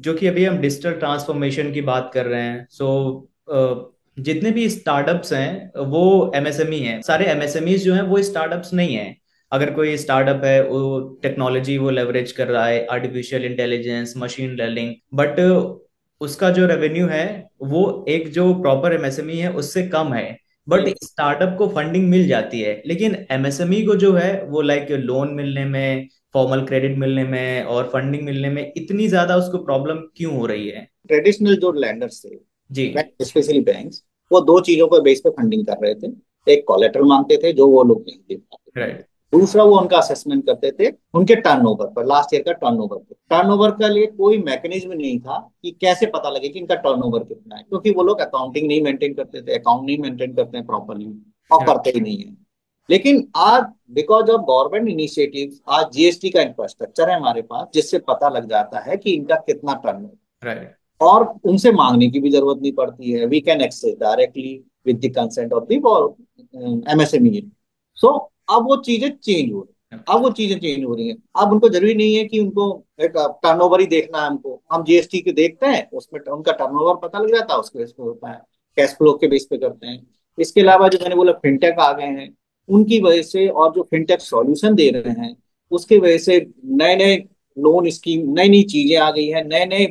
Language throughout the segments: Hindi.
जो कि अभी हम डिजिटल ट्रांसफॉर्मेशन की बात कर रहे हैं, जितने भी स्टार्टअप्स हैं वो एमएसएमई हैं। सारे एमएसएमईज जो हैं वो स्टार्टअप्स नहीं हैं। अगर कोई स्टार्टअप है वो टेक्नोलॉजी वो लेवरेज कर रहा है, artificial intelligence, machine learning, but उसका जो रेवेन्यू है वो एक जो प्रॉपर एमएसएमई है उससे कम है। बट बिल्कुल। स्टार्टअप को फंडिंग मिल जाती है, लेकिन एमएसएमई को जो है वो लाइक लोन मिलने में, फॉर्मल क्रेडिट मिलने में और फंडिंग मिलने में इतनी ज्यादा उसको प्रॉब्लम क्यों हो रही है? ट्रेडिशनल जो लैंडर्स थे, जी। बैंक स्पेशली बैंक्स, वो दो चीजों पर बेस पे फंडिंग कर रहे थे। एक कोलेटरल मांगते थे जो वो लोग नहीं दे पाते थे। राइट। दूसरा वो उनका असेसमेंट करते थे उनके टर्नओवर पर, लास्ट ईयर का टर्नओवर पर। टर्नओवर का लिए कोई मैकेनिज्म नहीं था कि कैसे पता लगे कि इनका टर्नओवर कितना है, क्योंकि वो लोग अकाउंटिंग नहीं मेंटेन करते थे, अकाउंट नहीं मेंटेन करते हैं प्रॉपरली, और करते ही नहीं है। लेकिन आज बिकॉज ऑफ गवर्नमेंट इनिशिएटिव, आज जीएसटी का इंफ्रास्ट्रक्चर है हमारे पास, जिससे पता लग जाता है कि इनका कितना टर्नओवर, राइट। और उनसे मांगने की भी जरूरत नहीं पड़ती है। We can access directly with the consent of the MSME. So अब वो चीजें चेंज हो रही हैं, अब वो चीजें चेंज हो रही हैं। अब उनको जरूरी नहीं है कि उनको एक टर्नओवर ही देखना है। हमको हम जीएसटी के देखते हैं, उसमें उनका टर्नओवर पता लग जाता है, उसके बेस पे होता है, कैश फ्लो के बेस पे करते हैं। इसके अलावा जो मैंने बोला फिनटेक आ गए हैं, उनकी वजह से, और जो फिनटेक सॉल्यूशन दे रहे हैं उसकी वजह से नए नए लोन स्कीम, नई नई चीजें आ गई हैं, नए नए,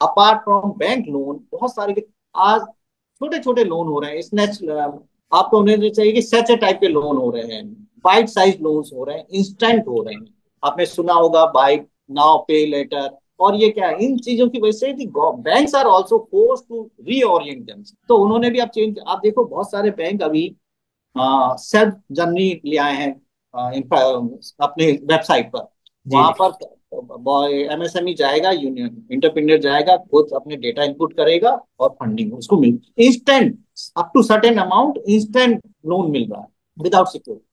अपार्ट फ्रॉम बैंक लोन, बहुत सारे आज छोटे छोटे लोन हो रहे हैं। स्नैच, आपको उन्हें चाहिए कि सच टाइप के लोन हो रहे हैं, बाइट साइज लोन्स हो रहे हैं, इंस्टेंट हो रहे हैं। आपने सुना होगा बाइट नाउ पे लेटर। और ये क्या है, इन चीजों की वजह से banks are also force to reorient them. तो उन्होंने भी अब चेंज, आप देखो बहुत सारे बैंक अभी सेल्फ जर्नी ले आए हैं, अपने वेबसाइट पर। जी। वहां जी। पर एमएसएमई जाएगा, यूनियन इंटरप्रेन्योर जाएगा, खुद अपने डेटा इनपुट करेगा और फंडिंग उसको मिल instant, up to certain amount instant loan मिल रहा है विदाउट सिक्योरिटी।